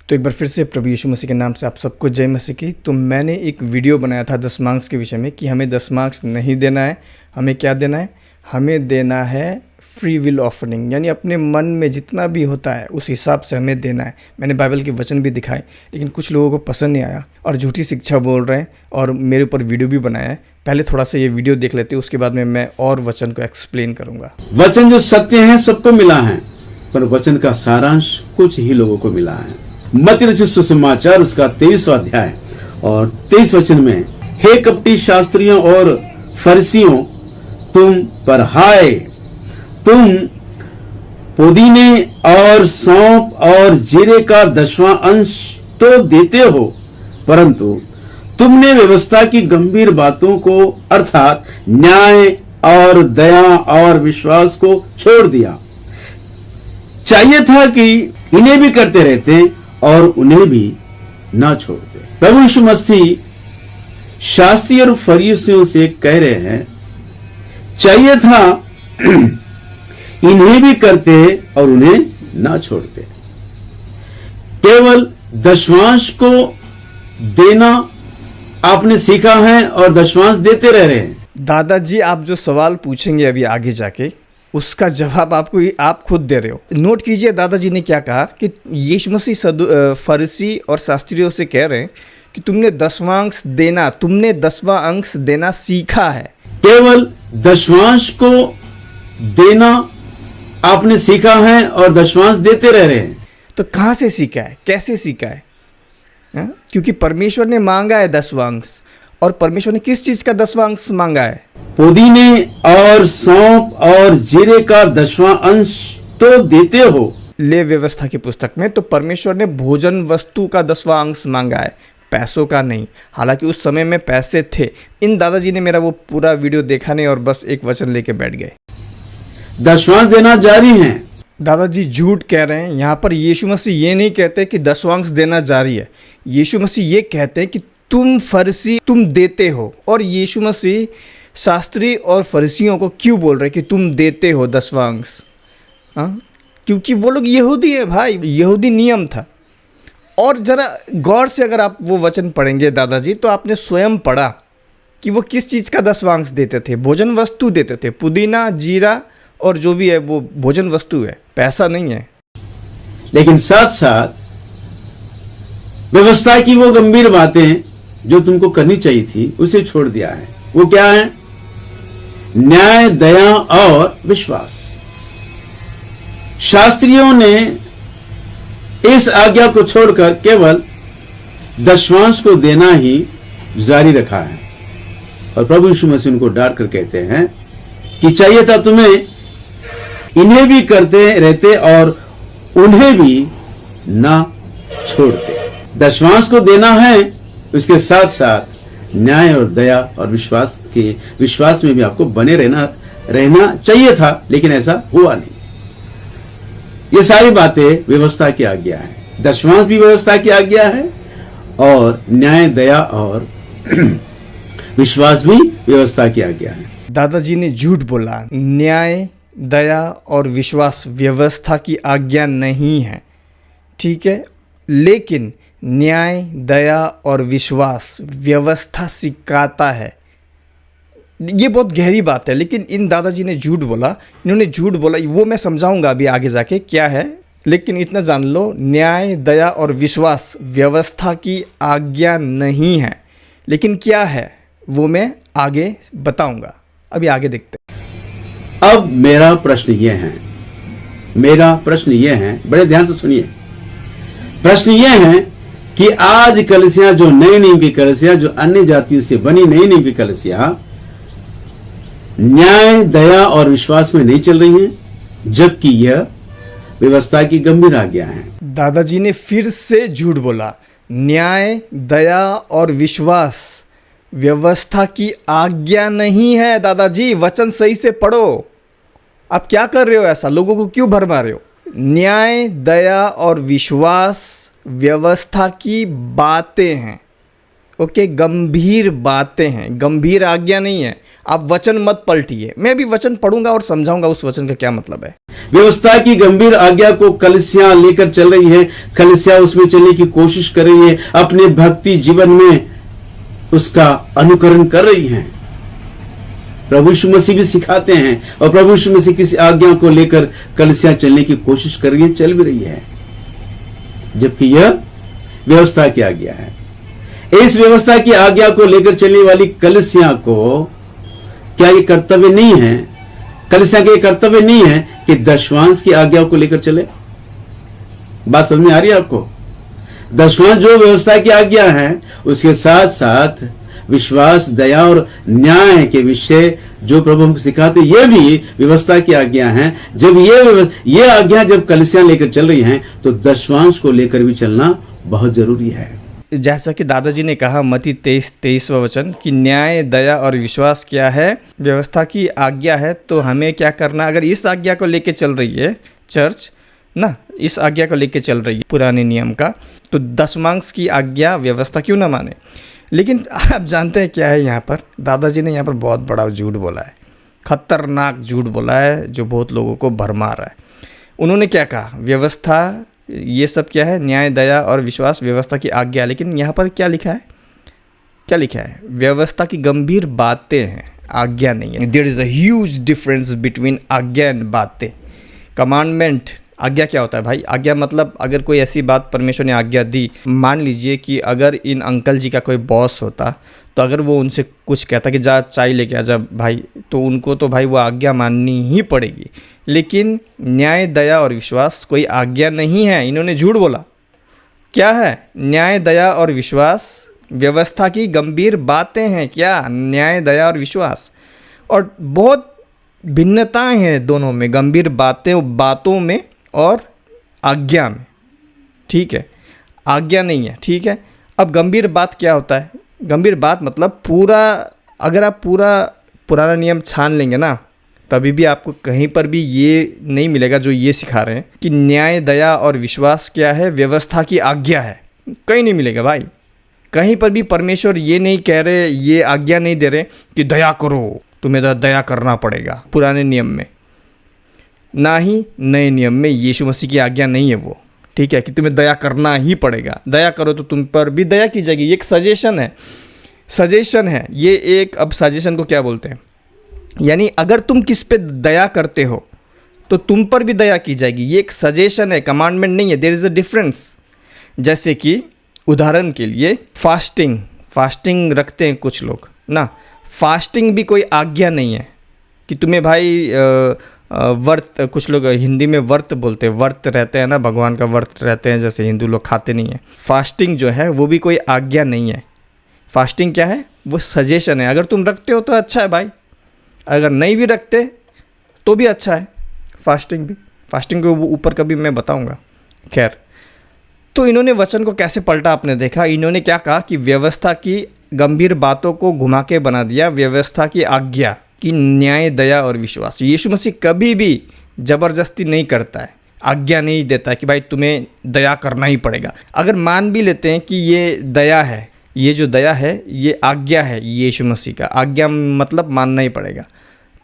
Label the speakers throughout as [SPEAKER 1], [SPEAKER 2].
[SPEAKER 1] तो एक बार फिर से प्रभु यीशु मसीह के नाम से आप सबको जय मसीह की। तो मैंने एक वीडियो बनाया था दशमांश के विषय में कि हमें दशमांश नहीं देना है। हमें क्या देना है? हमें देना है फ्री विल ऑफरिंग, यानी अपने मन में जितना भी होता है उस हिसाब से हमें देना है। मैंने बाइबल के वचन भी दिखाए, लेकिन कुछ लोगों को पसंद नहीं आया और झूठी शिक्षा बोल रहे हैं और मेरे ऊपर वीडियो भी बनाया है। पहले थोड़ा सा ये वीडियो देख लेते हैं, उसके बाद में मैं और वचन को एक्सप्लेन करूंगा।
[SPEAKER 2] वचन जो सत्य है सबको मिला है, पर वचन का सारांश कुछ ही लोगों को मिला है। मत्ती रचित सुसमाचार उसका 23वां अध्याय और 23 वचन में, हे कपटी शास्त्रियों और फरीसियों, तुम पर हाय, तुम पुदीने और सौंफ और जीरे का 10वां अंश तो देते हो, परंतु तुमने व्यवस्था की गंभीर बातों को अर्थात न्याय और दया और विश्वास को छोड़ दिया। चाहिए था कि इन्हें भी करते रहते और उन्हें भी ना छोड़ते। प्रभु यीशु मसीह शास्त्री और फरीसियों से कह रहे हैं, चाहिए था इन्हें भी करते और उन्हें ना छोड़ते। केवल दशमांश को देना आपने सीखा है और दशमांश देते रह रहे हैं।
[SPEAKER 1] दादाजी, आप जो सवाल पूछेंगे अभी आगे जाके, उसका जवाब आप खुद दे रहे हो। नोट कीजिए दादाजी ने क्या कहा कि यीशु मसीह फरीसी और शास्त्रियों से कह रहे हैं कि तुमने 10वां अंश देना सीखा है।
[SPEAKER 2] केवल दशमांश को देना आपने सीखा है और दशमांश देते रह रहे हैं।
[SPEAKER 1] तो कहाँ से सीखा है, कैसे सीखा है? क्योंकि परमेश्वर ने मांगा है 10वां अंश। और परमेश्वर ने किस चीज का 10वां अंश मांगा है?
[SPEAKER 2] पुदीने और सौंफ और जीरे का 10वां अंश तो देते हो।
[SPEAKER 1] ले व्यवस्था की पुस्तक में तो परमेश्वर ने भोजन वस्तु का 10वां अंश मांगा है, पैसों का नहीं। हालांकि उस समय में पैसे थे। इन दादाजी ने मेरा वो पूरा वीडियो देखा नहीं और बस एक वचन लेके बैठ गए।
[SPEAKER 2] दशमांश देना जारी है।
[SPEAKER 1] दादाजी झूठ कह रहे हैं। यहाँ पर यीशु मसीह ये नहीं कहते कि 10वां अंश देना जारी है। यीशु मसीह ये कहते हैं कि तुम फरीसी तुम देते हो। और यीशु मसीह शास्त्री और फरीसियों को क्यों बोल रहे कि तुम देते हो 10वां अंश? क्योंकि वो लोग यहूदी है भाई, यहूदी नियम था। और ज़रा गौर से अगर आप वो वचन पढ़ेंगे दादाजी, तो आपने स्वयं पढ़ा कि वो किस चीज़ का 10वां अंश देते थे। भोजन वस्तु देते थे, पुदीना, जीरा और जो भी है वो भोजन वस्तु है, पैसा नहीं है।
[SPEAKER 2] लेकिन साथ साथ व्यवस्था की वो गंभीर बातें जो तुमको करनी चाहिए थी उसे छोड़ दिया है। वो क्या है? न्याय, दया और विश्वास। शास्त्रियों ने इस आज्ञा को छोड़कर केवल दशमांश को देना ही जारी रखा है। और प्रभु यीशु मसीह उनको डांट कर कहते हैं कि चाहिए था तुम्हें इन्हें भी करते रहते और उन्हें भी ना छोड़ते। दशमांश को देना है, उसके साथ साथ न्याय और दया और विश्वास में भी आपको बने रहना चाहिए था, लेकिन ऐसा हुआ नहीं। ये सारी बातें व्यवस्था की आज्ञा है। दशमांश भी व्यवस्था की आज्ञा है और न्याय, दया और विश्वास भी व्यवस्था की आज्ञा है।
[SPEAKER 1] दादाजी ने झूठ बोला। न्याय, दया और विश्वास व्यवस्था की आज्ञा नहीं है, ठीक है। लेकिन न्याय, दया और विश्वास व्यवस्था सिखाता है। ये बहुत गहरी बात है, लेकिन इन दादाजी ने झूठ बोला। इन्होंने झूठ बोला, वो मैं समझाऊंगा अभी आगे जाके क्या है। लेकिन इतना जान लो, न्याय, दया और विश्वास व्यवस्था की आज्ञा नहीं है। लेकिन क्या है वो मैं आगे बताऊंगा। अभी आगे देखते हैं।
[SPEAKER 2] अब मेरा प्रश्न यह है, बड़े ध्यान से सुनिए। प्रश्न यह है कि आज कलीसियां, जो नई नियम की कलीसियां, जो अन्य जातियों से बनी नई नियम की कलीसियां, न्याय, दया और विश्वास में नहीं चल रही हैं, जबकि यह व्यवस्था की गंभीर आज्ञा है।
[SPEAKER 1] दादाजी ने फिर से झूठ बोला। न्याय, दया और विश्वास व्यवस्था की आज्ञा नहीं है। दादाजी वचन सही से पढ़ो। आप क्या कर रहे हो ऐसा? लोगों को क्यों भरमा रहे हो? न्याय, दया और विश्वास व्यवस्था की बातें हैं, ओके, गंभीर बातें हैं, गंभीर आज्ञा नहीं है। आप वचन मत पलटिए, मैं भी वचन पढ़ूंगा और समझाऊंगा उस वचन का क्या मतलब है।
[SPEAKER 2] व्यवस्था की गंभीर आज्ञा को कलीसिया लेकर चल रही है, कलीसिया उसमें चलने की कोशिश कर रही है, अपने भक्ति जीवन में उसका अनुकरण कर रही है। प्रभु यीशु मसीह भी सिखाते हैं और प्रभु यीशु मसीह किसी आज्ञा को लेकर कलीसिया चलने की कोशिश कर रही है, चल भी रही है, जबकि यह व्यवस्था की आज्ञा है। इस व्यवस्था की आज्ञा को लेकर चलने वाली कलीसिया को क्या ये कर्तव्य नहीं है, कलीसिया के कर्तव्य नहीं है कि दशवांश की आज्ञा को लेकर चले? बात समझ में आ रही है आपको? दशवांश जो व्यवस्था की आज्ञा है, उसके साथ साथ विश्वास, दया और न्याय के विषय जो प्रभु हमको सिखाते, ये भी व्यवस्था की आज्ञा है। जब ये आज्ञा जब कलीसिया लेकर चल रही हैं, तो दशवांश को लेकर भी चलना बहुत जरूरी है।
[SPEAKER 1] जैसा कि दादाजी ने कहा मत्ती 23वां वचन कि न्याय, दया और विश्वास क्या है, व्यवस्था की आज्ञा है। तो हमें क्या करना, अगर इस आज्ञा को लेके चल रही है चर्च ना, इस आज्ञा को लेके चल रही है पुराने नियम का, तो दशमांश की आज्ञा व्यवस्था क्यों ना माने। लेकिन आप जानते हैं क्या है, यहाँ पर दादाजी ने यहाँ पर बहुत बड़ा झूठ बोला है, खतरनाक झूठ बोला है जो बहुत लोगों को भरमा रहा है। उन्होंने क्या कहा, व्यवस्था ये सब क्या है, न्याय, दया और विश्वास व्यवस्था की आज्ञा। लेकिन यहाँ पर क्या लिखा है, क्या लिखा है, व्यवस्था की गंभीर बातें हैं, आज्ञा नहीं है। There is a huge difference between आज्ञा एंड बातें। कमांडमेंट, आज्ञा क्या होता है भाई? आज्ञा मतलब अगर कोई ऐसी बात परमेश्वर ने आज्ञा दी, मान लीजिए कि अगर इन अंकल जी का कोई बॉस होता, तो अगर वो उनसे कुछ कहता कि जा चाय लेके आ जा भाई, तो उनको तो भाई वो आज्ञा माननी ही पड़ेगी। लेकिन न्याय, दया और विश्वास कोई आज्ञा नहीं है। इन्होंने झूठ बोला। क्या है? न्याय, दया और विश्वास व्यवस्था की गंभीर बातें हैं। क्या? न्याय, दया और विश्वास। और बहुत भिन्नताएं हैं दोनों में, गंभीर बातों में और आज्ञा में। ठीक है, आज्ञा नहीं है। ठीक है, अब गंभीर बात क्या होता है? गंभीर बात मतलब पूरा, अगर आप पूरा पुराना नियम छान लेंगे ना, तभी भी आपको कहीं पर भी ये नहीं मिलेगा जो ये सिखा रहे हैं कि न्याय, दया और विश्वास क्या है, व्यवस्था की आज्ञा है। कहीं नहीं मिलेगा भाई। कहीं पर भी परमेश्वर ये नहीं कह रहे, ये आज्ञा नहीं दे रहे कि दया करो, तुम्हें दया करना पड़ेगा। पुराने नियम में ना ही नए नियम में यीशु मसीह की आज्ञा नहीं है वो। ठीक है, कि तुम्हें दया करना ही पड़ेगा, दया करो तो तुम पर भी दया की जाएगी। ये एक सजेशन है, सजेशन है ये एक। अब सजेशन को क्या बोलते हैं? यानी अगर तुम किस पे दया करते हो तो तुम पर भी दया की जाएगी। ये एक सजेशन है, कमांडमेंट नहीं है। There is a difference. जैसे कि उदाहरण के लिए फास्टिंग रखते हैं कुछ लोग ना, फास्टिंग भी कोई आज्ञा नहीं है कि तुम्हें भाई व्रत, कुछ लोग हिंदी में व्रत बोलते हैं, व्रत रहते हैं ना, भगवान का व्रत रहते हैं, जैसे हिंदू लोग खाते नहीं हैं। फास्टिंग जो है वो भी कोई आज्ञा नहीं है। फास्टिंग क्या है? वो सजेशन है। अगर तुम रखते हो तो अच्छा है भाई, अगर नहीं भी रखते तो भी अच्छा है। फास्टिंग के ऊपर कभी मैं बताऊंगा। खैर, तो इन्होंने वचन को कैसे पलटा आपने देखा। इन्होंने क्या कहा कि व्यवस्था की गंभीर बातों को घुमा के बना दिया व्यवस्था की आज्ञा कि न्याय, दया और विश्वास। यीशु मसीह कभी भी ज़बरदस्ती नहीं करता है, आज्ञा नहीं देता है कि भाई तुम्हें दया करना ही पड़ेगा। अगर मान भी लेते हैं कि ये दया है, ये जो दया है ये आज्ञा है यीशु मसीह का, आज्ञा मतलब मानना ही पड़ेगा,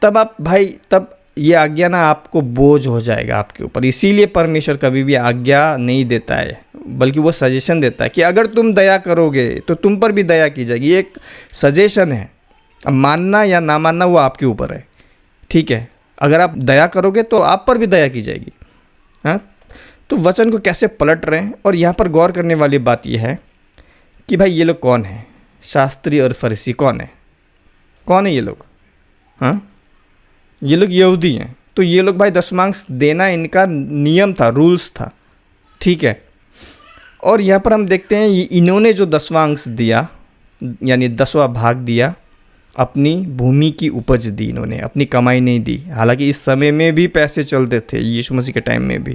[SPEAKER 1] तब आप भाई, तब ये आज्ञा ना आपको बोझ हो जाएगा आपके ऊपर। इसीलिए परमेश्वर कभी भी आज्ञा नहीं देता है, बल्कि वो सजेशन देता है कि अगर तुम दया करोगे तो तुम पर भी दया की जाएगी। ये एक सजेशन है। अब मानना या ना मानना वो आपके ऊपर है। ठीक है, अगर आप दया करोगे तो आप पर भी दया की जाएगी। हाँ, तो वचन को कैसे पलट रहे हैं। और यहाँ पर गौर करने वाली बात यह है कि भाई ये लोग कौन है? शास्त्री और फरीसी कौन है ये लोग? हाँ, ये लोग यहूदी हैं। तो ये लोग भाई दशमांश देना इनका नियम था, रूल्स था। ठीक है, और यहाँ पर हम देखते हैं इन्होंने जो दशमांश दिया, यानी 10वां भाग दिया, अपनी भूमि की उपज दी इन्होंने, अपनी कमाई नहीं दी। हालांकि इस समय में भी पैसे चलते थे, यीशु मसीह के टाइम में भी।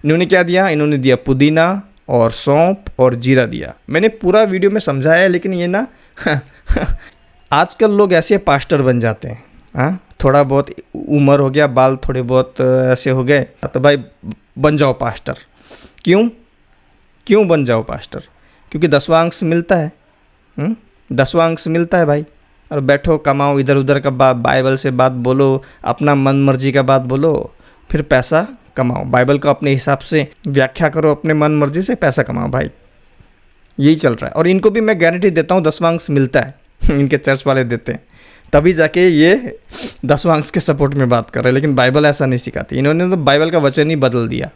[SPEAKER 1] इन्होंने क्या दिया? इन्होंने दिया पुदीना और सौंफ और जीरा दिया। मैंने पूरा वीडियो में समझाया है, लेकिन ये ना आजकल लोग ऐसे पास्टर बन जाते हैं। हाँ, थोड़ा बहुत उम्र हो गया, बाल थोड़े बहुत ऐसे हो गए, तो भाई बन जाओ पास्टर। क्यों बन जाओ पास्टर? क्योंकि दशवांश मिलता है। 10वां अंश मिलता है भाई। और बैठो कमाओ, इधर उधर का बाइबल से बात बोलो, अपना मन मर्जी का बात बोलो, फिर पैसा कमाओ। बाइबल को अपने हिसाब से व्याख्या करो, अपने मन मर्जी से पैसा कमाओ भाई। यही चल रहा है। और इनको भी मैं गारंटी देता हूँ 10वां अंश मिलता है इनके चर्च वाले देते हैं, तभी जाके ये 10वां अंश के सपोर्ट में बात कर रहे हैं। लेकिन बाइबल ऐसा नहीं सिखाती। इन्होंने तो बाइबल का वचन ही बदल दिया।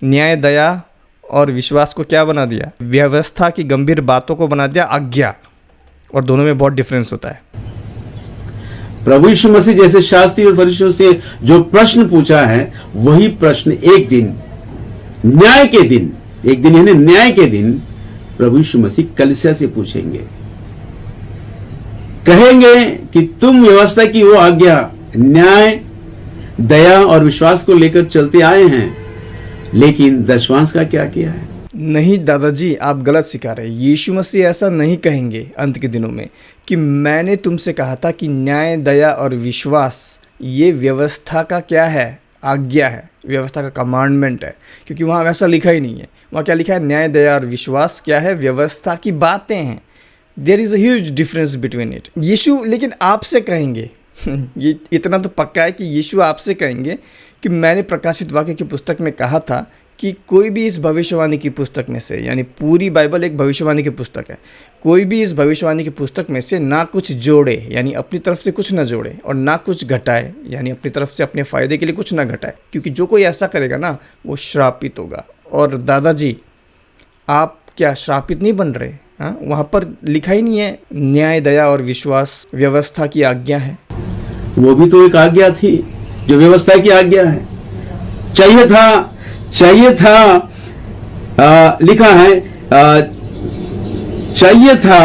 [SPEAKER 1] न्याय, दया और विश्वास को क्या बना दिया? व्यवस्था की गंभीर बातों को बना दिया आज्ञा। और दोनों में बहुत डिफरेंस होता है।
[SPEAKER 2] प्रभु यीशु मसीह जैसे शास्त्री और फरीसियों से जो प्रश्न पूछा है, वही प्रश्न एक दिन न्याय के दिन, एक दिन यानी न्याय के दिन प्रभु यीशु मसीह कलीसिया से पूछेंगे। कहेंगे कि तुम व्यवस्था की वो आज्ञा, न्याय, दया और विश्वास को लेकर चलते आए हैं, लेकिन दशवांश का क्या किया है?
[SPEAKER 1] नहीं दादाजी, आप गलत सिखा रहे हैं। यीशु मसीह ऐसा नहीं कहेंगे अंत के दिनों में कि मैंने तुमसे कहा था कि न्याय, दया और विश्वास ये व्यवस्था का क्या है? आज्ञा है, व्यवस्था का कमांडमेंट है। क्योंकि वहाँ वैसा लिखा ही नहीं है। वहाँ क्या लिखा है? न्याय, दया और विश्वास क्या है? व्यवस्था की बातें हैं। There is a huge difference between it. यीशु लेकिन आपसे कहेंगे ये इतना तो पक्का है कि यीशु आपसे कहेंगे कि मैंने प्रकाशित वाक्य की पुस्तक में कहा था कि कोई भी इस भविष्यवाणी की पुस्तक में से, यानी पूरी बाइबल एक भविष्यवाणी की पुस्तक है, कोई भी इस भविष्यवाणी की पुस्तक में से ना कुछ जोड़े, यानी अपनी तरफ से कुछ ना जोड़े, और ना कुछ घटाए, यानी अपनी तरफ से अपने फ़ायदे के लिए कुछ ना घटाए। क्योंकि जो कोई ऐसा करेगा ना, वो श्रापित होगा। और दादाजी, आप क्या श्रापित नहीं बन रहे? हाँ, वहाँ पर लिखा ही नहीं है न्याय, दया और विश्वास व्यवस्था की आज्ञा है।
[SPEAKER 2] वो भी तो एक आज्ञा थी जो व्यवस्था की आज्ञा है। चाहिए था लिखा है, चाहिए था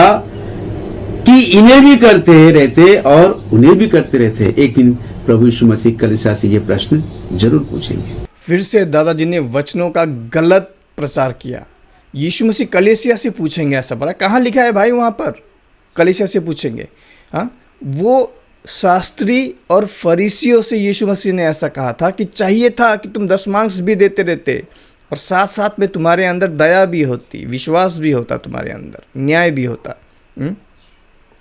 [SPEAKER 2] कि इन्हें भी करते रहते और उन्हें भी करते रहते। एक दिन प्रभु यीशु मसीह कलीसिया से ये प्रश्न जरूर पूछेंगे।
[SPEAKER 1] फिर से दादाजी ने वचनों का गलत प्रचार किया। यीशु मसीह कलीसिया से पूछेंगे ऐसा बोला? कहाँ लिखा है भाई? वहाँ पर कलीसिया से पूछेंगे। हाँ, वो शास्त्री और फरीसियों से यीशु मसीह ने ऐसा कहा था कि चाहिए था कि तुम दशमांश भी देते रहते, और साथ साथ में तुम्हारे अंदर दया भी होती, विश्वास भी होता, तुम्हारे अंदर न्याय भी होता।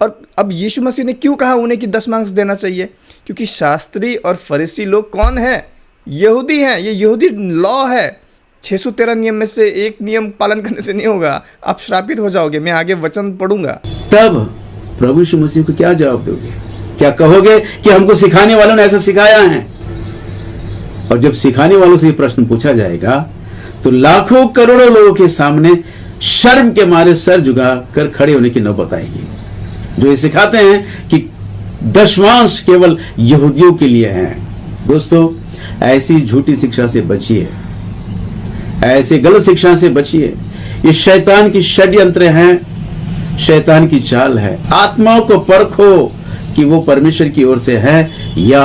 [SPEAKER 1] और अब यीशु मसीह ने क्यों कहा उन्हें कि दशमांश देना चाहिए? क्योंकि शास्त्री और फरीसी लोग कौन है? यहूदी हैं। ये यहूदी लॉ है। 613 नियम में से एक नियम पालन करने से नहीं होगा, आप श्रापित हो जाओगे। मैं आगे वचन पढ़ूंगा।
[SPEAKER 2] तब प्रभु यीशु मसीह को क्या जवाब दोगे? क्या कहोगे कि हमको सिखाने वालों ने ऐसा सिखाया है? और जब सिखाने वालों से ये प्रश्न पूछा जाएगा, तो लाखों करोड़ों लोगों के सामने शर्म के मारे सर झुका कर खड़े होने की नौबत आएगी। जो ये सिखाते हैं कि दशवांश केवल यहूदियों के लिए है। दोस्तों, ऐसी झूठी शिक्षा से बचिए, ऐसे गलत शिक्षा से बचिए। ये शैतान की षड्यंत्र हैं, शैतान की चाल है। आत्माओं को परखो कि वो परमेश्वर की ओर से है या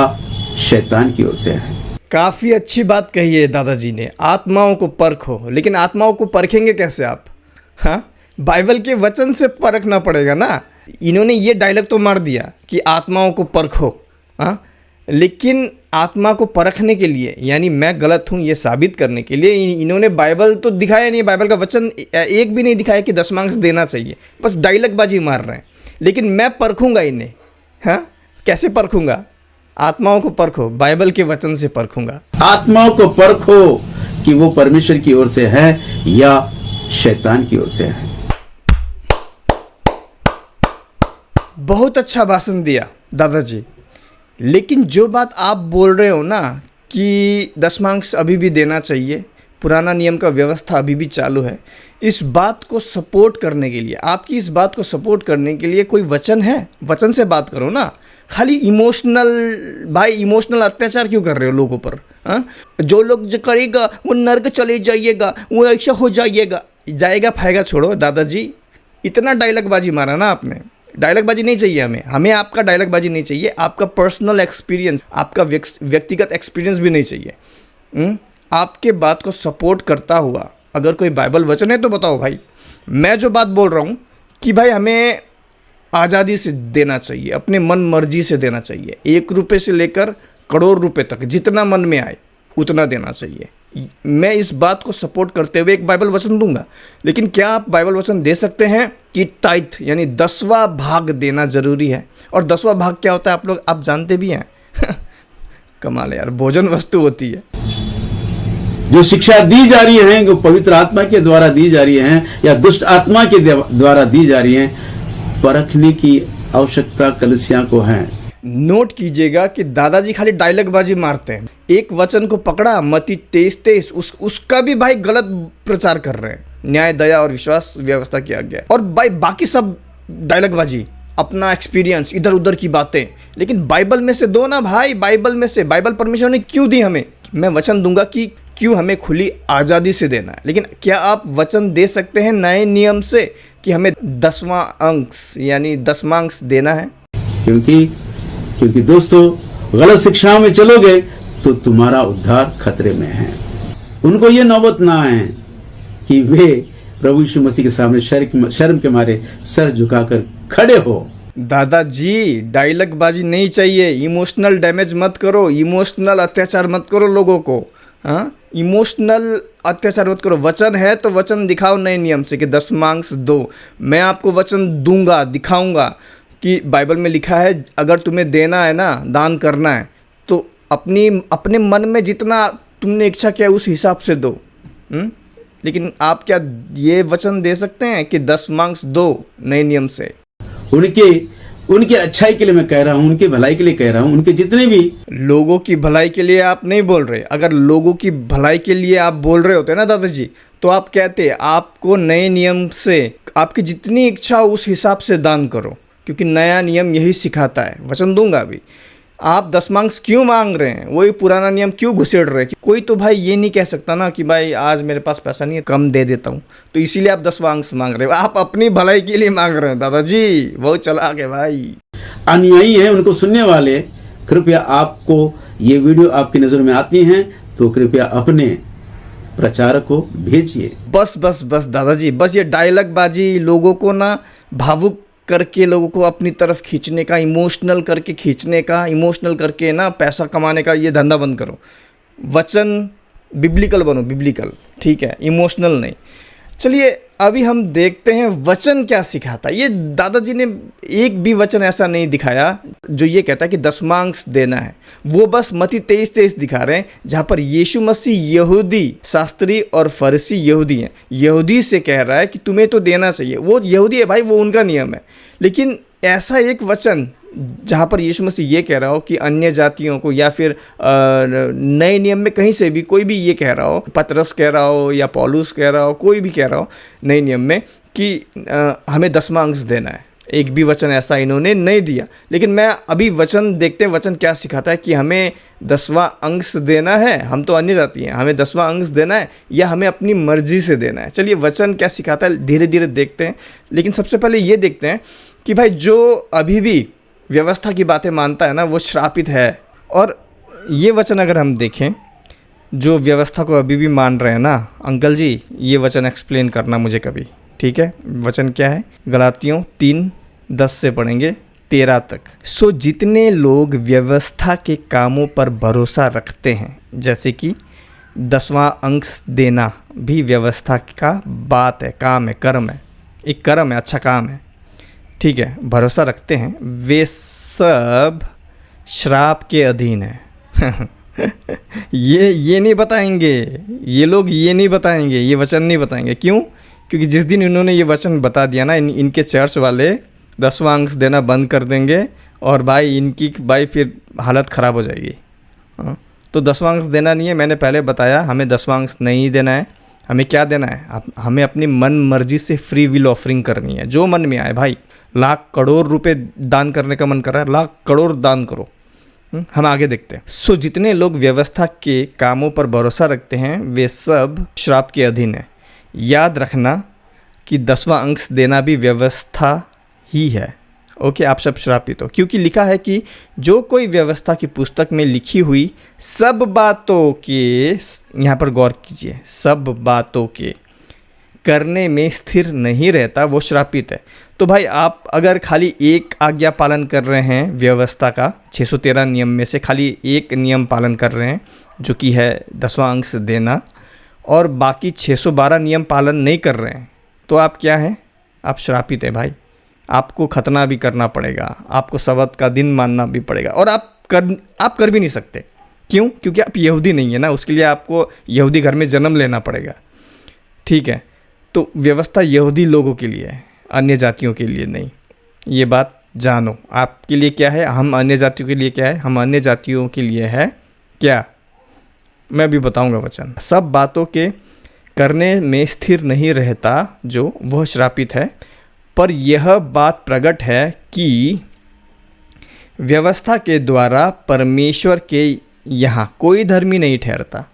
[SPEAKER 2] शैतान की ओर से है।
[SPEAKER 1] काफ़ी अच्छी बात कही है दादाजी ने, आत्माओं को परखो। लेकिन आत्माओं को परखेंगे कैसे आप? हाँ, बाइबल के वचन से परखना पड़ेगा ना। इन्होंने ये डायलॉग तो मार दिया कि आत्माओं को परखो। हाँ, लेकिन आत्मा को परखने के लिए, यानी मैं गलत हूँ ये साबित करने के लिए, इन्होंने बाइबल तो दिखाया नहीं, बाइबल का वचन एक भी नहीं दिखाया कि दशमांश देना चाहिए। बस डायलॉग बाजी मार रहे हैं। लेकिन मैं परखूंगा इन्हें। हाँ, कैसे परखूंगा? आत्माओं को परखो, बाइबल के वचन से परखूंगा।
[SPEAKER 2] आत्माओं को परखो कि वो परमेश्वर की ओर से है या शैतान की ओर से है।
[SPEAKER 1] बहुत अच्छा भाषण दिया दादाजी। लेकिन जो बात आप बोल रहे हो ना कि दशमांश अभी भी देना चाहिए, पुराना नियम का व्यवस्था अभी भी चालू है, इस बात को सपोर्ट करने के लिए, आपकी इस बात को सपोर्ट करने के लिए कोई वचन है? वचन से बात करो ना। खाली इमोशनल, भाई इमोशनल अत्याचार क्यों कर रहे हो लोगों पर? हाँ, जो लोग जो करेगा वो नर्क चले जाइएगा, वो ऐसा हो जाइएगा। जाएगा फायगा छोड़ो दादाजी, इतना डायलॉग बाजी मारा ना आपने। डायलॉग बाजी नहीं चाहिए हमें आपका डायलॉग बाजी नहीं चाहिए। आपका पर्सनल एक्सपीरियंस, आपका व्यक्तिगत एक्सपीरियंस भी नहीं चाहिए। आपके बात को सपोर्ट करता हुआ अगर कोई बाइबल वचन है तो बताओ भाई। मैं जो बात बोल रहा हूँ कि भाई हमें आज़ादी से देना चाहिए, अपने मन मर्जी से देना चाहिए। 1 रुपये से लेकर करोड़ रुपए तक जितना मन में आए उतना देना चाहिए। मैं इस बात को सपोर्ट करते हुए एक बाइबल वचन दूंगा, लेकिन क्या आप बाइबल वचन दे सकते हैं कि टाइथ यानी 10वां भाग देना जरूरी है? और 10वां भाग क्या होता है आप जानते भी हैं। कमाल है यार, भोजन वस्तु होती है।
[SPEAKER 2] जो शिक्षा दी जा रही है, जो पवित्र आत्मा के द्वारा दी जा रही है या दुष्ट आत्मा के द्वारा दी जा रही है, परखने की आवश्यकता कलीसिया को है।
[SPEAKER 1] नोट कीजिएगा कि दादाजी खाली डायलॉग बाजी मारते हैं। एक वचन को पकड़ा, मत्ती 23:23, उसका भी भाई गलत प्रचार कर रहे हैं। न्याय, दया और विश्वास व्यवस्था की आज्ञा, और भाई बाकी सब डायलॉग बाजी, अपना एक्सपीरियंस, इधर उधर की बातें। लेकिन बाइबल में से दो ना भाई, बाइबल में से। बाइबल परमेश्वर ने क्यों दी हमें? मैं वचन दूंगा कि क्यों हमें खुली आज़ादी से देना है। लेकिन क्या आप वचन दे सकते हैं नए नियम से कि हमें 10वां अंश यानी 10वां अंश देना है?
[SPEAKER 2] क्योंकि दोस्तों, गलत शिक्षाओं में चलोगे तो तुम्हारा उद्धार खतरे में है। उनको ये नौबत ना है कि वे प्रभु यीशु मसीह के सामने शर्म के मारे सर झुकाकर खड़े हो।
[SPEAKER 1] दादाजी डायलॉग बाजी नहीं चाहिए, इमोशनल डैमेज मत करो, इमोशनल अत्याचार मत करो लोगों को। हाँ, इमोशनल अत्याचार मत करो। वचन है तो वचन दिखाओ नए नियम से कि 10वां अंश दो। मैं आपको वचन दूंगा, दिखाऊंगा कि बाइबल में लिखा है अगर तुम्हें देना है ना, दान करना है, तो अपने मन में जितना तुमने इच्छा किया उस हिसाब से दो। लेकिन आप क्या ये वचन दे सकते हैं कि 10वां अंश दो नए नियम से?
[SPEAKER 2] उनके अच्छाई के लिए मैं कह रहा हूं, उनके भलाई के लिए कह रहा हूं। उनके जितने भी
[SPEAKER 1] लोगों की भलाई के लिए आप नहीं बोल रहे। अगर लोगों की भलाई के लिए आप बोल रहे होते ना दादाजी, तो आप कहते आपको नए नियम से आपकी जितनी इच्छा हो उस हिसाब से दान करो, क्योंकि नया नियम यही सिखाता है। वचन दूंगा अभी। आप 10वां अंश क्यों मांग रहे हैं? वही पुराना नियम क्यों घुसेड़ रहे हैं? कोई तो भाई ये नहीं कह सकता ना कि भाई आज मेरे पास पैसा नहीं है, कम दे देता हूँ, तो इसीलिए आप 10वां अंश मांग रहे हो। आप अपनी भलाई के लिए मांग रहे हैं दादाजी, बहुत चालाक है भाई।
[SPEAKER 2] अनुयायी हैं, उनको सुनने वाले, कृपया आपको ये वीडियो आपकी नजर में आती हैं तो कृपया अपने प्रचारक को भेजिए।
[SPEAKER 1] बस दादाजी, बस ये डायलॉग बाजी, लोगों को ना भावुक करके, लोगों को अपनी तरफ खींचने का, इमोशनल करके खींचने का, इमोशनल करके ना पैसा कमाने का ये धंधा बंद करो। वचन बिब्लिकल बनो, बिब्लिकल, ठीक है, इमोशनल नहीं। चलिए अभी हम देखते हैं वचन क्या सिखाता है। ये दादाजी ने एक भी वचन ऐसा नहीं दिखाया जो ये कहता है कि 10वां अंश देना है। वो बस मत्ती 23:23 दिखा रहे हैं, जहाँ पर यीशु मसीह यहूदी शास्त्री और फरीसी यहूदी हैं, यहूदी से कह रहा है कि तुम्हें तो देना चाहिए। वो यहूदी है भाई, वो उनका नियम है। लेकिन ऐसा एक वचन जहाँ पर यीशु मसीह ये कह रहा हो कि अन्य जातियों को, या फिर नए नियम में कहीं से भी कोई भी ये कह रहा हो, पतरस कह रहा हो या पौलुस कह रहा हो, कोई भी कह रहा हो नए नियम में कि हमें 10वां अंश देना है, एक भी वचन ऐसा इन्होंने नहीं दिया। लेकिन मैं अभी वचन देखते हैं, वचन क्या सिखाता है कि हमें 10वां अंश देना है। हम तो अन्य जाति हैं, हमें 10वां अंश देना है या हमें अपनी मर्जी से देना है? चलिए वचन क्या सिखाता है धीरे धीरे देखते हैं। लेकिन सबसे पहले ये देखते हैं कि भाई जो अभी भी व्यवस्था की बातें मानता है ना, वो श्रापित है। और ये वचन अगर हम देखें, जो व्यवस्था को अभी भी मान रहे हैं ना, अंकल जी ये वचन एक्सप्लेन करना मुझे कभी, ठीक है? वचन क्या है? गलातियों 3:10 से पढ़ेंगे 13 तक। सो जितने लोग व्यवस्था के कामों पर भरोसा रखते हैं, जैसे कि 10वां अंश देना भी व्यवस्था का बात है, काम है, कर्म है, एक कर्म है, अच्छा काम है, ठीक है, भरोसा रखते हैं, वे सब श्राप के अधीन है। ये नहीं बताएंगे ये लोग, ये नहीं बताएंगे, ये वचन नहीं बताएंगे। क्यों? क्योंकि जिस दिन इन्होंने ये वचन बता दिया ना, इनके चर्च वाले 10वां अंश देना बंद कर देंगे और भाई इनकी फिर हालत ख़राब हो जाएगी। तो 10वां अंश देना नहीं है, मैंने पहले बताया, हमें 10वां अंश नहीं देना है। हमें क्या देना है? हमें अपनी मन मर्जी से फ्री विल ऑफरिंग करनी है, जो मन में आए। भाई लाख करोड़ रुपए दान करने का मन कर रहा है, लाख करोड़ दान करो। हम आगे देखते हैं। सो जितने लोग व्यवस्था के कामों पर भरोसा रखते हैं, वे सब श्राप के अधीन है। याद रखना कि 10वां अंश देना भी व्यवस्था ही है। ओके, आप सब श्रापित हो, क्योंकि लिखा है कि जो कोई व्यवस्था की पुस्तक में लिखी हुई सब बातों के, यहाँ पर गौर कीजिए, सब बातों के करने में स्थिर नहीं रहता, वो श्रापित है। तो भाई आप अगर खाली एक आज्ञा पालन कर रहे हैं व्यवस्था का, 613 नियम में से खाली एक नियम पालन कर रहे हैं, जो कि है 10वां अंश देना, और बाकी 612 नियम पालन नहीं कर रहे हैं, तो आप क्या हैं? आप श्रापित है भाई। आपको खतना भी करना पड़ेगा, आपको सब्त का दिन मानना भी पड़ेगा, और आप कर भी नहीं सकते। क्यों? क्योंकि आप यहूदी नहीं है ना, उसके लिए आपको यहूदी घर में जन्म लेना पड़ेगा। ठीक है, तो व्यवस्था यहूदी लोगों के लिए है, अन्य जातियों के लिए नहीं। ये बात जानो। आपके लिए क्या है, हम अन्य जातियों के लिए क्या है? हम अन्य जातियों के लिए है क्या? मैं भी बताऊंगा वचन। सब बातों के करने में स्थिर नहीं रहता जो, वह श्रापित है। पर यह बात प्रकट है कि व्यवस्था के द्वारा परमेश्वर के यहाँ कोई धर्मी नहीं ठहरता।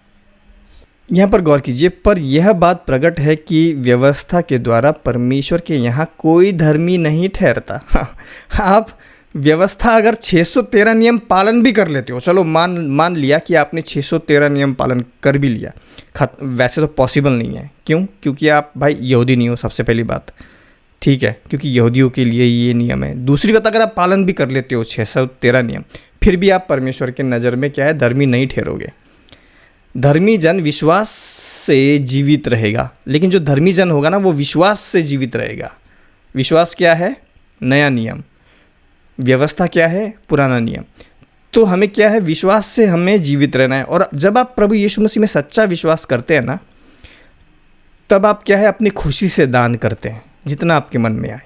[SPEAKER 1] यहाँ पर गौर कीजिए, पर यह बात प्रकट है कि व्यवस्था के द्वारा परमेश्वर के यहाँ कोई धर्मी नहीं ठहरता। आप व्यवस्था अगर 613 नियम पालन भी कर लेते हो, चलो मान लिया कि आपने 613 नियम पालन कर भी लिया, वैसे तो पॉसिबल नहीं है। क्यों? क्योंकि आप भाई यहूदी नहीं हो, सबसे पहली बात। ठीक है, क्योंकि यहूदियों के लिए ये नियम है। दूसरी बात, अगर आप पालन भी कर लेते हो 613 नियम, फिर भी आप परमेश्वर के नज़र में क्या है? धर्मी नहीं ठहरोगे। धर्मी जन विश्वास से जीवित रहेगा, लेकिन जो धर्मी जन होगा ना, वो विश्वास से जीवित रहेगा। विश्वास क्या है? नया नियम। व्यवस्था क्या है? पुराना नियम। तो हमें क्या है? विश्वास से हमें जीवित रहना है। और जब आप प्रभु यीशु मसीह में सच्चा विश्वास करते हैं ना, तब आप क्या है? अपनी खुशी से दान करते हैं, जितना आपके मन में आए।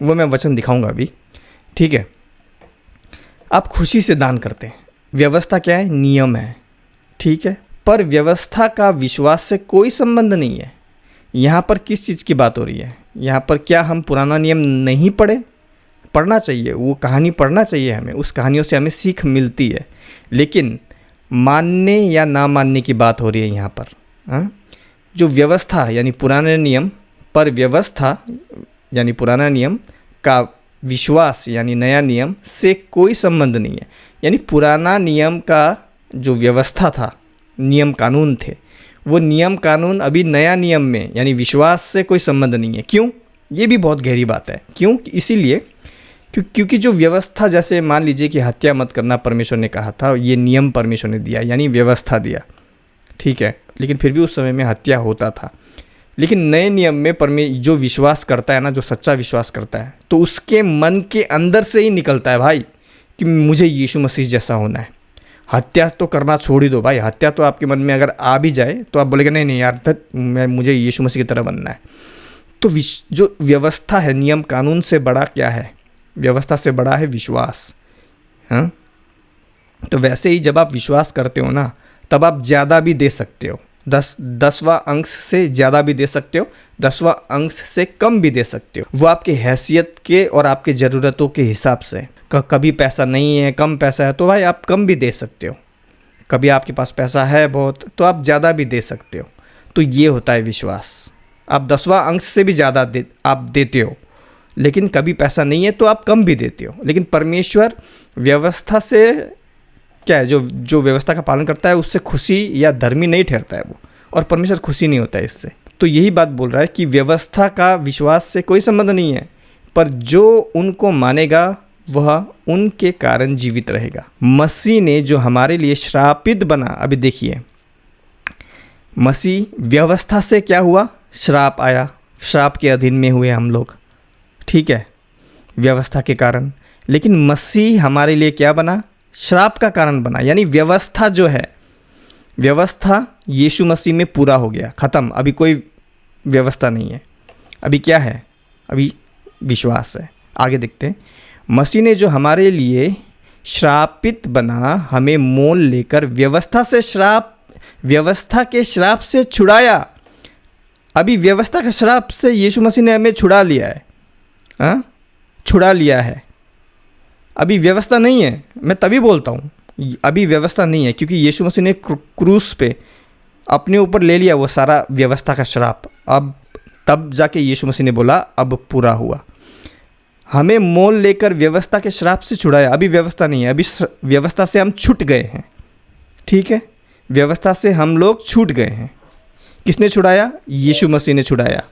[SPEAKER 1] वो मैं वचन दिखाऊंगा अभी। ठीक है, आप खुशी से दान करते हैं। व्यवस्था क्या है? नियम है। ठीक है, पर व्यवस्था का विश्वास से कोई संबंध नहीं है। यहाँ पर किस चीज़ की बात हो रही है? यहाँ पर क्या हम पुराना नियम नहीं पढ़ना चाहिए? वो कहानी पढ़ना चाहिए हमें, उस कहानियों से हमें सीख मिलती है। लेकिन मानने या ना मानने की बात हो रही है यहाँ पर। हाँ, जो व्यवस्था यानी पुराने नियम, पर व्यवस्था यानी पुराना नियम का विश्वास यानी नया नियम से कोई संबंध नहीं है। यानी पुराना नियम का जो व्यवस्था था, नियम कानून थे, वो नियम कानून अभी नया नियम में यानी विश्वास से कोई संबंध नहीं है। क्यों? ये भी बहुत गहरी बात है। क्यों? इसीलिए क्योंकि जो व्यवस्था, जैसे मान लीजिए कि हत्या मत करना परमेश्वर ने कहा था, ये नियम परमेश्वर ने दिया यानी व्यवस्था दिया। ठीक है, लेकिन फिर भी उस समय में हत्या होता था। लेकिन नए नियम में जो विश्वास करता है ना, जो सच्चा विश्वास करता है, तो उसके मन के अंदर से ही निकलता है भाई कि मुझे यीशु मसीह जैसा होना है। हत्या तो करना छोड़ ही दो भाई। हत्या तो आपके मन में अगर आ भी जाए तो आप बोलेंगे नहीं यार, मुझे यीशु मसीह की तरह बनना है। तो जो व्यवस्था है, नियम कानून से बड़ा क्या है? व्यवस्था से बड़ा है विश्वास। हाँ, तो वैसे ही जब आप विश्वास करते हो ना, तब आप ज़्यादा भी दे सकते हो। 10वां अंश से ज़्यादा भी दे सकते हो, 10वां अंश से कम भी दे सकते हो। वो आपके हैसियत के और आपके ज़रूरतों के हिसाब से। कभी पैसा नहीं है, कम पैसा है, तो भाई आप कम भी दे सकते हो। कभी आपके पास पैसा है बहुत, तो आप ज़्यादा भी दे सकते हो। तो ये होता है विश्वास। आप 10वां अंश से भी ज़्यादा आप देते हो, लेकिन कभी पैसा नहीं है तो आप कम भी देते हो। लेकिन परमेश्वर व्यवस्था से क्या है? जो व्यवस्था का पालन करता है उससे खुशी या धर्मी नहीं ठहरता है वो, और परमेश्वर खुशी नहीं होता है इससे। तो यही बात बोल रहा है कि व्यवस्था का विश्वास से कोई संबंध नहीं है, पर जो उनको मानेगा वह उनके कारण जीवित रहेगा। मसीह ने जो हमारे लिए श्रापित बना, अभी देखिए, मसीह व्यवस्था से क्या हुआ? श्राप आया, श्राप के अधीन में हुए हम लोग। ठीक है, व्यवस्था के कारण। लेकिन मसीह हमारे लिए क्या बना? श्राप का कारण बना। यानी व्यवस्था जो है, व्यवस्था यीशु मसीह में पूरा हो गया, ख़त्म। अभी कोई व्यवस्था नहीं है। अभी क्या है? अभी विश्वास है। आगे देखते हैं। मसीह ने जो हमारे लिए श्रापित बना, हमें मोल लेकर व्यवस्था के श्राप से छुड़ाया। अभी व्यवस्था के श्राप से यीशु मसीह ने हमें छुड़ा लिया है। हाँ, छुड़ा लिया है। अभी व्यवस्था नहीं है। मैं तभी बोलता हूँ अभी व्यवस्था नहीं है, क्योंकि यीशु मसीह ने क्रूस पे अपने ऊपर ले लिया वो सारा व्यवस्था का श्राप। अब तब जाके यीशु मसीह ने बोला अब पूरा हुआ। हमें मोल लेकर व्यवस्था के श्राप से छुड़ाया। अभी व्यवस्था नहीं है, अभी व्यवस्था से हम छूट गए हैं। ठीक है, व्यवस्था से हम लोग छूट गए हैं। किसने छुड़ाया? यीशु मसीह ने छुड़ाया।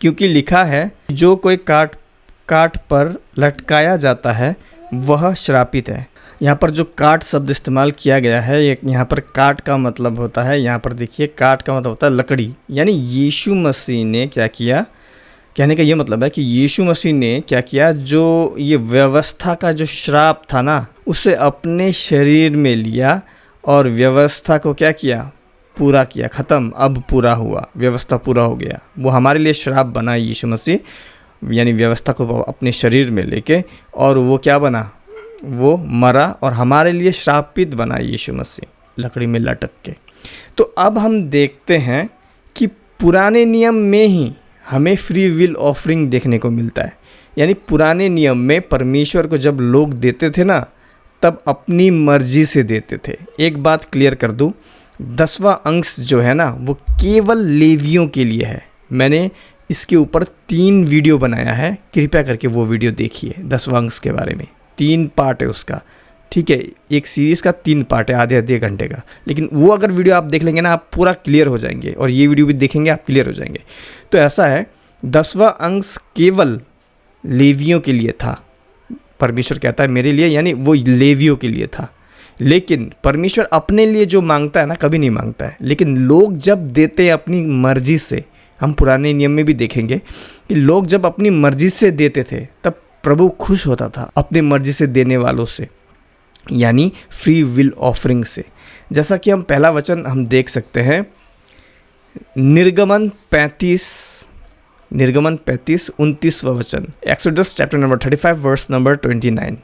[SPEAKER 1] क्योंकि लिखा है जो कोई काट पर लटकाया जाता है वह श्रापित है। यहाँ पर जो काट शब्द इस्तेमाल किया गया है, यहाँ पर काट का मतलब होता है, यहाँ पर देखिए काट का मतलब होता है लकड़ी। यानी यीशु मसीह ने क्या किया, कहने का ये मतलब है कि यीशु मसीह ने क्या किया, जो ये व्यवस्था का जो श्राप था ना, उसे अपने शरीर में लिया और व्यवस्था को क्या किया, पूरा किया, ख़त्म, अब पूरा हुआ, व्यवस्था पूरा हो गया। वो हमारे लिए श्राप बना यीशु मसीह, यानी व्यवस्था को अपने शरीर में लेके, और वो क्या बना, वो मरा और हमारे लिए श्रापित बना यीशु मसीह लकड़ी में लटक के। तो अब हम देखते हैं कि पुराने नियम में ही हमें फ्री विल ऑफरिंग देखने को मिलता है। यानी पुराने नियम में परमेश्वर को जब लोग देते थे ना, तब अपनी मर्जी से देते थे। एक बात क्लियर कर दूं, 10वां अंश जो है ना, वो केवल लेवियों के लिए है। मैंने इसके ऊपर 3 वीडियो बनाया है, कृपया करके वो वीडियो देखिए। 10वां अंश के बारे में 3 पार्ट है उसका, ठीक है, एक सीरीज़ का 3 पार्ट है, आधे घंटे का। लेकिन वो अगर वीडियो आप देख लेंगे ना, आप पूरा क्लियर हो जाएंगे, और ये वीडियो भी देखेंगे आप क्लियर हो जाएंगे। तो ऐसा है, 10वां अंश केवल लेवियों के लिए था। परमेश्वर कहता है मेरे लिए, यानी वो लेवियों के लिए था। लेकिन परमेश्वर अपने लिए जो मांगता है ना, कभी नहीं मांगता है। लेकिन लोग जब देते हैं अपनी मर्जी से, हम पुराने नियम में भी देखेंगे कि लोग जब अपनी मर्जी से देते थे, तब प्रभु खुश होता था अपनी मर्जी से देने वालों से, यानी फ्री विल ऑफरिंग से। जैसा कि हम पहला वचन हम देख सकते हैं, निर्गमन 35 29वां वचन, Exodus chapter number 35 verse number 29।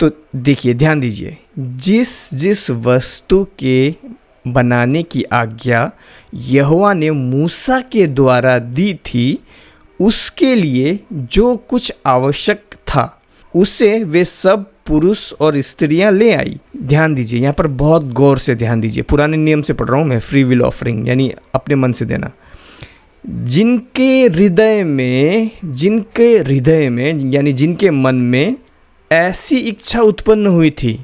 [SPEAKER 1] तो देखिए, ध्यान दीजिए, जिस वस्तु के बनाने की आज्ञा यहोवा ने मूसा के द्वारा दी थी, उसके लिए जो कुछ आवश्यक था उसे वे सब पुरुष और स्त्रियां ले आई। ध्यान दीजिए, यहाँ पर बहुत गौर से ध्यान दीजिए। पुराने नियम से पढ़ रहा हूँ मैं, फ्री विल ऑफरिंग यानी अपने मन से देना। जिनके हृदय में यानी जिनके मन में ऐसी इच्छा उत्पन्न हुई थी,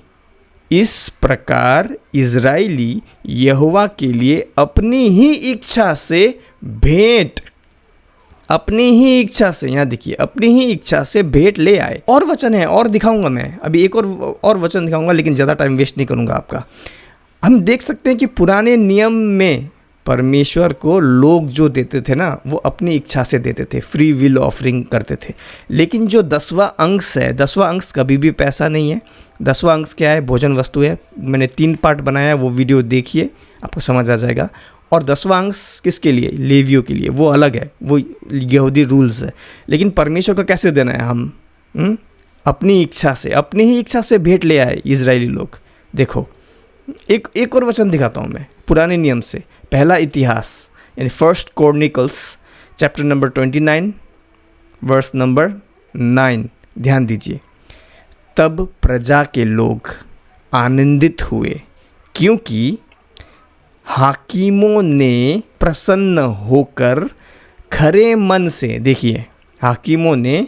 [SPEAKER 1] इस प्रकार इज़राइली यहोवा के लिए अपनी ही इच्छा से भेंट, अपनी ही इच्छा से, यहाँ देखिए, अपनी ही इच्छा से भेंट ले आए। और वचन है, और दिखाऊंगा मैं अभी, एक और वचन दिखाऊंगा, लेकिन ज़्यादा टाइम वेस्ट नहीं करूंगा आपका। हम देख सकते हैं कि पुराने नियम में परमेश्वर को लोग जो देते थे ना, वो अपनी इच्छा से देते थे, फ्री विल ऑफरिंग करते थे। लेकिन जो 10वां अंश है, 10वां अंश कभी भी पैसा नहीं है। 10वां अंश क्या है, भोजन वस्तु है। मैंने 3 पार्ट बनाया है, वो वीडियो देखिए, आपको समझ आ जाएगा। और 10वां अंश किसके लिए, लेवियों के लिए, वो अलग है, वो यहूदी रूल्स है। लेकिन परमेश्वर को कैसे देना है, हम अपनी इच्छा से, अपनी ही इच्छा से भेंट ले आए इजरायली लोग। देखो, एक और वचन दिखाता हूँ मैं पुराने नियम से, पहला इतिहास यानी 1 Chronicles chapter number 29 verse number 9। ध्यान दीजिए, तब प्रजा के लोग आनंदित हुए, क्योंकि हाकिमों ने प्रसन्न होकर खरे मन से, देखिए, हाकिमों ने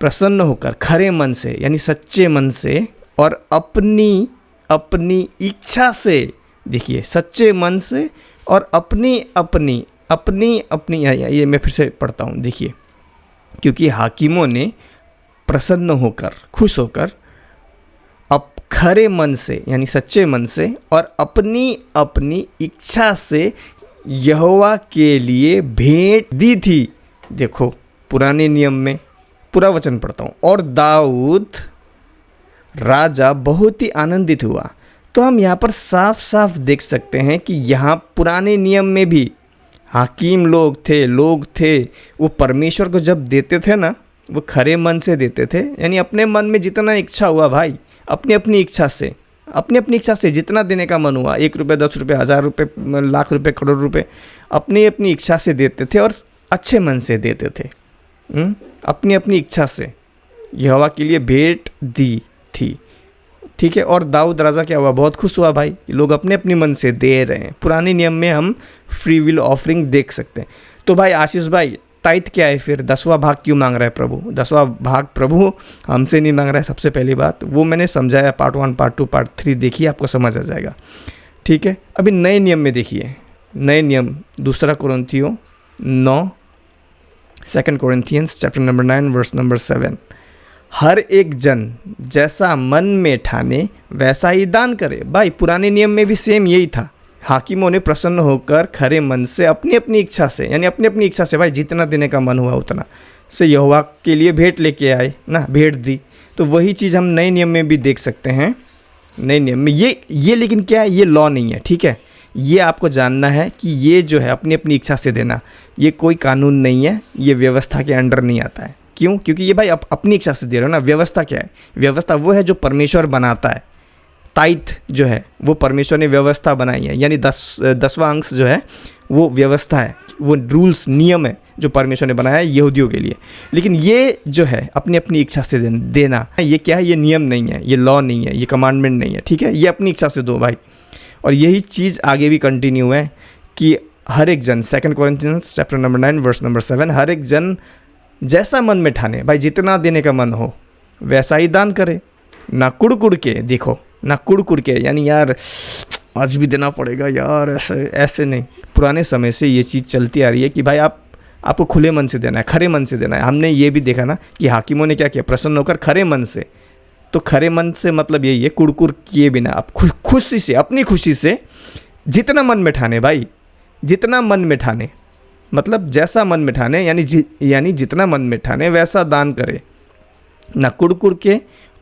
[SPEAKER 1] प्रसन्न होकर खरे मन से यानी सच्चे मन से और अपनी इच्छा से, देखिए, सच्चे मन से और अपनी ये मैं फिर से पढ़ता हूँ, देखिए, क्योंकि हाकिमों ने प्रसन्न होकर, खुश होकर, खरे मन से यानी सच्चे मन से और अपनी इच्छा से यहोवा के लिए भेंट दी थी। देखो, पुराने नियम में पूरा वचन पढ़ता हूँ, और दाऊद राजा बहुत ही आनंदित हुआ। तो हम यहाँ पर साफ साफ देख सकते हैं कि यहाँ पुराने नियम में भी हाकिम लोग थे, वो परमेश्वर को जब देते थे ना, वो खरे मन से देते थे, यानी अपने मन में जितना इच्छा हुआ भाई, अपनी इच्छा से जितना देने का मन हुआ, 1 रुपये, 10 रुपये, 1000 रुपये, लाख रुपये, करोड़ रुपये, अपनी इच्छा से देते थे और अच्छे मन से देते थे। अपनी इच्छा से यहोवा के लिए भेंट दी थी, ठीक है। और दाऊद राजा क्या हुआ, बहुत खुश हुआ भाई, लोग अपने मन से दे रहे हैं। पुराने नियम में हम फ्री विल ऑफरिंग देख सकते हैं। तो भाई आशीष भाई, ताइथ क्या है फिर, 10वां भाग क्यों मांग रहा है प्रभु? 10वां भाग प्रभु हमसे नहीं मांग रहा है। सबसे पहली बात वो मैंने समझाया, पार्ट 1, पार्ट 2, पार्ट 3 देखिए, आपको समझ आ जाएगा, ठीक है। अभी नए नियम में देखिए, नए नियम 2 कोरिन्थियों 9, 2 कोरिन्थियंस चैप्टर नंबर 9 वर्स नंबर 7। हर एक जन जैसा मन में ठाने वैसा ही दान करे। भाई पुराने नियम में भी सेम यही था। हाकिमों ने प्रसन्न होकर खरे मन से अपनी अपनी इच्छा से, यानी अपनी अपनी इच्छा से भाई जितना देने का मन हुआ उतना से यहोवा के लिए भेंट लेके आए ना, भेंट दी। तो वही चीज़ हम नए नियम में भी देख सकते हैं। नए नियम में ये लेकिन क्या है, ये लॉ नहीं है, ठीक है। ये आपको जानना है कि ये जो है अपनी अपनी इच्छा से देना, ये कोई कानून नहीं है, ये व्यवस्था के अंडर नहीं आता है। क्यों? क्योंकि ये भाई अपनी इच्छा से दे रहे हो ना। व्यवस्था क्या है? व्यवस्था वो है जो परमेश्वर बनाता है। ताइथ जो है वो परमेश्वर ने व्यवस्था बनाई है, यानी 10वां अंश जो है वो व्यवस्था है, वो रूल्स नियम है जो परमेश्वर ने बनाया है यहूदियों के लिए। लेकिन ये जो है अपनी अपनी इच्छा से देना, ये क्या है? ये नियम नहीं है, ये लॉ नहीं है, ये कमांडमेंट नहीं है, ठीक है। ये अपनी इच्छा से दो भाई। और यही चीज़ आगे भी कंटिन्यू है कि हर एक जन, 2 कोरिन्थियंस चैप्टर नंबर 9 वर्स नंबर 7, हर एक जन जैसा मन में ठाने, भाई जितना देने का मन हो वैसा ही दान करे, ना कुड़ के। देखो, ना कुड़ के, यानी यार आज भी देना पड़ेगा यार, ऐसे नहीं। पुराने समय से ये चीज़ चलती आ रही है कि भाई आपको खुले मन से देना है, खरे मन से देना है। हमने ये भी देखा ना कि हाकिमों ने क्या किया, प्रसन्न होकर खरे मन से। तो खरे मन से मतलब यही है, कुड़ किए बिना आप खुशी से, अपनी खुशी से जितना मन में ठाने, भाई जितना मन में ठाने, मतलब जैसा मन में ठाने, यानी जितना मन में ठाने वैसा दान करे, ना कुड़ के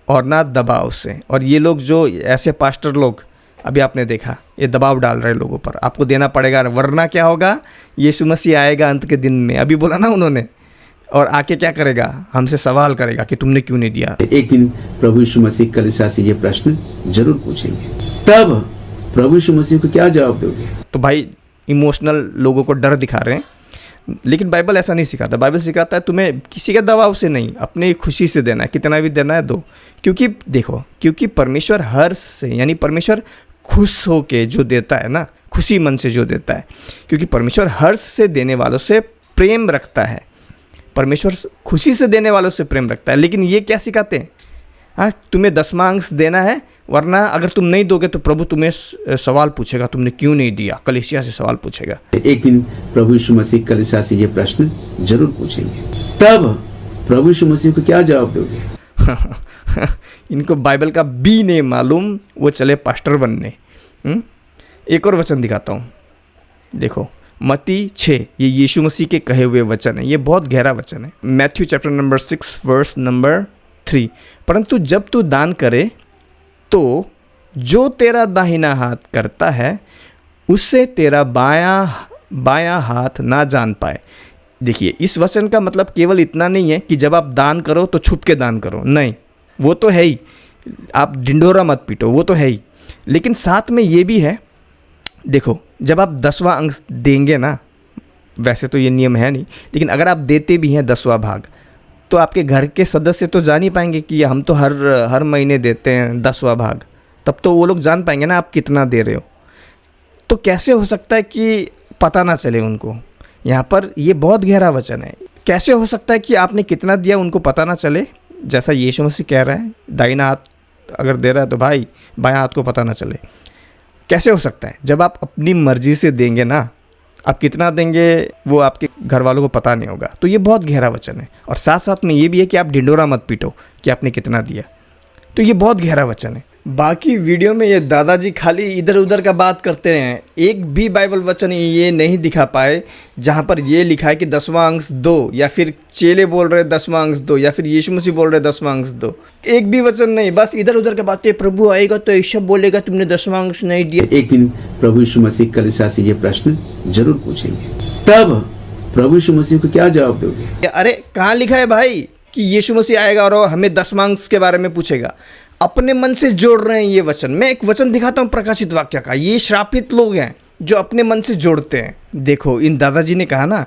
[SPEAKER 1] और ना दबाव से। और ये लोग जो ऐसे पास्टर लोग अभी आपने देखा, ये दबाव डाल रहे हैं लोगों पर, आपको देना पड़ेगा वरना क्या होगा, यीशु मसीह आएगा अंत के दिन में। अभी बोला ना उन्होंने, और आके क्या करेगा, हमसे सवाल करेगा कि तुमने क्यों नहीं दिया।
[SPEAKER 2] एक दिन प्रभु यीशु मसीह कलीसिया से ये प्रश्न जरूर पूछेंगे, तब प्रभु यीशु मसीह को क्या जवाब दोगे?
[SPEAKER 1] तो भाई इमोशनल लोगों को डर दिखा रहे हैं, लेकिन बाइबल ऐसा नहीं सिखाता। बाइबल सिखाता है तुम्हें किसी के दबाव से नहीं, अपनी खुशी से देना है, कितना भी देना है दो। क्योंकि देखो, क्योंकि परमेश्वर हर्ष से, यानी परमेश्वर खुश होके जो देता है ना, खुशी मन से जो देता है, क्योंकि परमेश्वर हर्ष से देने वालों से प्रेम रखता है। परमेश्वर खुशी से देने वालों से प्रेम रखता है। लेकिन ये क्या सिखाते हैं, हाँ तुम्हें 10वां अंश देना है, वरना अगर तुम नहीं दोगे तो प्रभु तुम्हें सवाल पूछेगा, तुमने क्यों नहीं दिया। कलीसिया से सवाल पूछेगा।
[SPEAKER 2] एक दिन प्रभु यीशु मसीह कलीसिया से ये प्रश्न जरूर पूछेंगे, तब प्रभु यीशु मसीह को क्या जवाब दोगे?
[SPEAKER 1] इनको बाइबल का भी नहीं मालूम, वो चले पास्टर बनने। एक और वचन दिखाता हूँ, देखो मत्ती 6, ये यीशु मसीह के कहे हुए वचन है। ये बहुत गहरा वचन है। Matthew chapter number 6 verse number 3, परंतु जब तू दान करे तो जो तेरा दाहिना हाथ करता है उससे तेरा बायां हाथ ना जान पाए। देखिए, इस वचन का मतलब केवल इतना नहीं है कि जब आप दान करो तो छुप के दान करो, नहीं, वो तो है ही, आप ढिंढोरा मत पीटो, वो तो है ही। लेकिन साथ में ये भी है, देखो जब आप 10वां अंश देंगे ना, वैसे तो ये नियम है नहीं, लेकिन अगर आप देते भी हैं 10वां भाग, तो आपके घर के सदस्य तो जान ही पाएंगे कि हम तो हर महीने देते हैं 10वां भाग, तब तो वो लोग जान पाएंगे ना आप कितना दे रहे हो। तो कैसे हो सकता है कि पता ना चले उनको? यहाँ पर ये बहुत गहरा वचन है। कैसे हो सकता है कि आपने कितना दिया उनको पता ना चले? जैसा यीशु मसीह कह रहा है, दाहिना हाथ अगर दे रहा है तो भाई बायां हाथ को पता ना चले। कैसे हो सकता है? जब आप अपनी मर्जी से देंगे ना, आप कितना देंगे वो आपके घर वालों को पता नहीं होगा। तो ये बहुत गहरा वचन है। और साथ साथ में ये भी है कि आप ढिंडोरा मत पीटो कि आपने कितना दिया। तो ये बहुत गहरा वचन है। बाकी वीडियो में ये दादाजी खाली इधर उधर का बात करते हैं, एक भी बाइबल वचन ये नहीं दिखा पाए जहाँ पर ये लिखा है कि 10वां अंश दो, या फिर चेले बोल रहे 10वां अंश दो, या फिर यीशु मसीह बोल रहे 10वां अंश दो। एक भी वचन नहीं, बस इधर उधर का बातें। प्रभु आएगा तो ऐसा बोलेगा तुमने 10वां अंश नहीं दिया।
[SPEAKER 2] एक दिन प्रभु यीशु मसीह कलीसिया से ये प्रश्न जरूर पूछेंगे, तब प्रभु यीशु मसीह को क्या जवाब दोगे?
[SPEAKER 1] अरे कहाँ लिखा है भाई कि यीशु मसीह आएगा और हमें 10वां अंश के बारे में पूछेगा? अपने मन से जोड़ रहे हैं ये वचन। मैं एक वचन दिखाता हूँ प्रकाशित वाक्य का। ये श्रापित लोग हैं जो अपने मन से जोड़ते हैं। देखो, इन दादाजी ने कहा ना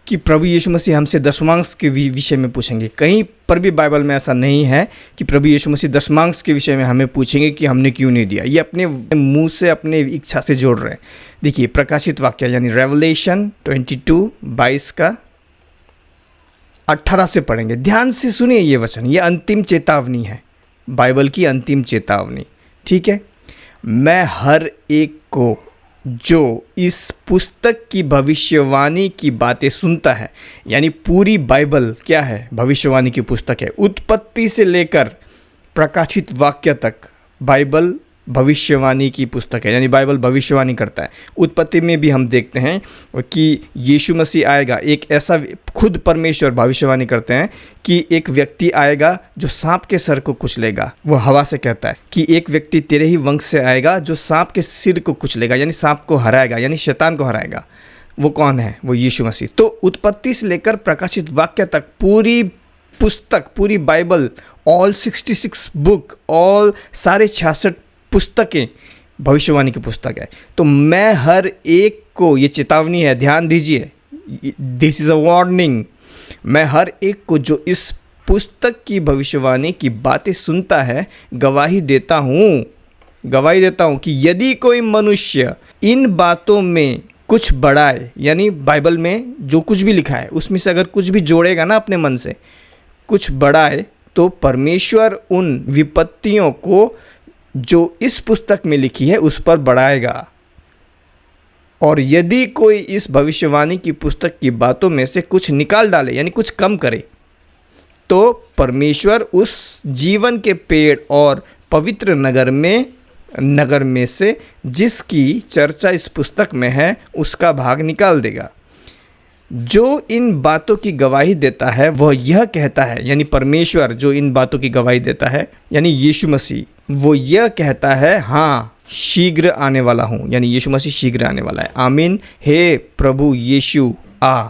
[SPEAKER 1] कि प्रभु यीशु मसीह हमसे 10वां अंश के विषय में पूछेंगे। कहीं पर भी बाइबल में ऐसा नहीं है कि प्रभु यीशु मसीह 10वां अंश के विषय में हमें पूछेंगे कि हमने क्यों नहीं दिया। ये अपने मुंह से, अपने इच्छा से जोड़ रहे हैं। देखिए, प्रकाशित वाक्य यानी रेवलेशन 22:22 का 18 से पढ़ेंगे। ध्यान से सुनिए ये वचन। ये अंतिम चेतावनी है, बाइबल की अंतिम चेतावनी, ठीक है। मैं हर एक को जो इस पुस्तक की भविष्यवाणी की बातें सुनता है, यानी पूरी बाइबल क्या है? भविष्यवाणी की पुस्तक है। उत्पत्ति से लेकर प्रकाशित वाक्य तक बाइबल भविष्यवाणी की पुस्तक है, यानी बाइबल भविष्यवाणी करता है। उत्पत्ति में भी हम देखते हैं कि यीशु मसीह आएगा, एक ऐसा, खुद परमेश्वर भविष्यवाणी करते हैं कि एक व्यक्ति आएगा जो सांप के सर को कुचलेगा। वो हवा से कहता है कि एक व्यक्ति तेरे ही वंश से आएगा जो सांप के सिर को कुचलेगा, यानी सांप को हराएगा, यानी शैतान को हराएगा। वो कौन है? वो यीशु मसीह। तो उत्पत्ति से लेकर प्रकाशित वाक्य तक पूरी पुस्तक, पूरी बाइबल, ऑल 66 बुक, ऑल सारे 66 पुस्तकें भविष्यवाणी की पुस्तक है। तो मैं हर एक को, ये चेतावनी है, ध्यान दीजिए, दिस इज़ अ वार्निंग। मैं हर एक को जो इस पुस्तक की भविष्यवाणी की बातें सुनता है गवाही देता हूँ कि यदि कोई मनुष्य इन बातों में कुछ बढ़ाए, यानी बाइबल में जो कुछ भी लिखा है उसमें से अगर कुछ भी जोड़ेगा ना, अपने मन से कुछ बढ़ाए, तो परमेश्वर उन विपत्तियों को जो इस पुस्तक में लिखी है उस पर बढ़ाएगा। और यदि कोई इस भविष्यवाणी की पुस्तक की बातों में से कुछ निकाल डाले, यानी कुछ कम करे, तो परमेश्वर उस जीवन के पेड़ और पवित्र नगर में से जिसकी चर्चा इस पुस्तक में है उसका भाग निकाल देगा। जो इन बातों की गवाही देता है वह यह कहता है, यानी परमेश्वर जो इन बातों की गवाही देता है, यानी यीशु मसीह, वो यह कहता है, हाँ शीघ्र आने वाला हूँ, यानी यीशु मसीह शीघ्र आने वाला है। आमीन। हे प्रभु यीशु आ।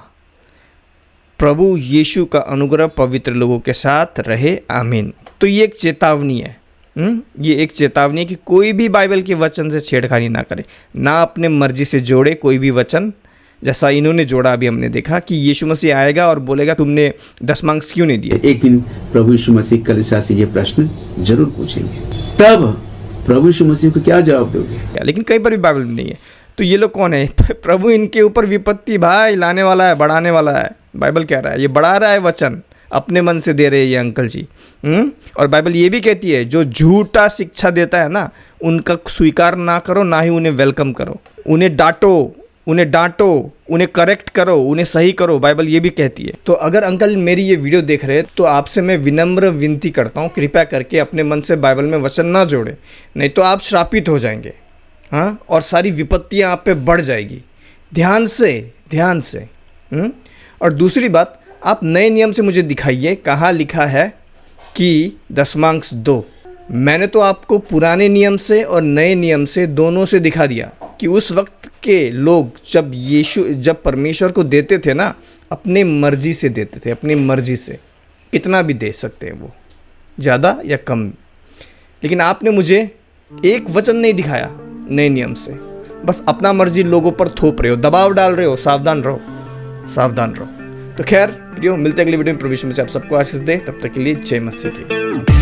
[SPEAKER 1] प्रभु यीशु का अनुग्रह पवित्र लोगों के साथ रहे। आमीन। तो ये एक चेतावनी है, ये एक चेतावनी है कि कोई भी बाइबल के वचन से छेड़खानी ना करे, ना अपने मर्जी से जोड़े कोई भी वचन, जैसा इन्होंने जोड़ा। अभी हमने देखा कि यीशु मसीह आएगा और बोलेगा तुमने दशमांश क्यों नहीं दिए।
[SPEAKER 2] एक दिन प्रभु यीशु मसीह कलीसिया से ये प्रश्न जरूर पूछेंगे, तब प्रभु यीशु मसीह को क्या जवाब दोगे?
[SPEAKER 1] लेकिन कहीं पर भी बाइबल में नहीं है। तो ये लोग कौन है? प्रभु इनके ऊपर विपत्ति भाई लाने वाला है, बढ़ाने वाला है। बाइबल कह रहा है, ये बढ़ा रहा है वचन, अपने मन से दे रहे हैं ये अंकल जी। और बाइबल ये भी कहती है जो झूठा शिक्षा देता है ना, उनका स्वीकार ना करो, ना ही उन्हें वेलकम करो। उन्हें डांटो, उन्हें करेक्ट करो, उन्हें सही करो, बाइबल ये भी कहती है। तो अगर अंकल मेरी ये वीडियो देख रहे हैं तो आपसे मैं विनम्र विनती करता हूँ, कृपया करके अपने मन से बाइबल में वचन ना जोड़े, नहीं तो आप श्रापित हो जाएंगे। हाँ, और सारी विपत्तियाँ आप पे बढ़ जाएगी। ध्यान से। और दूसरी बात, आप नए नियम से मुझे दिखाइए कहाँ लिखा है कि दशमांश दो। मैंने तो आपको पुराने नियम से और नए नियम से दोनों से दिखा दिया कि उस वक्त के लोग जब परमेश्वर को देते थे ना, अपने मर्जी से देते थे, अपनी मर्जी से कितना भी दे सकते हैं वो, ज़्यादा या कम। लेकिन आपने मुझे एक वचन नहीं दिखाया नए नियम से, बस अपना मर्जी लोगों पर थोप रहे हो, दबाव डाल रहे हो। सावधान रहो। तो खैर प्रियो, मिलते अगली वीडियो में। प्रभु यीशु मसीह आप सबको आशीष दे। तब तक के लिए जय मसीह की।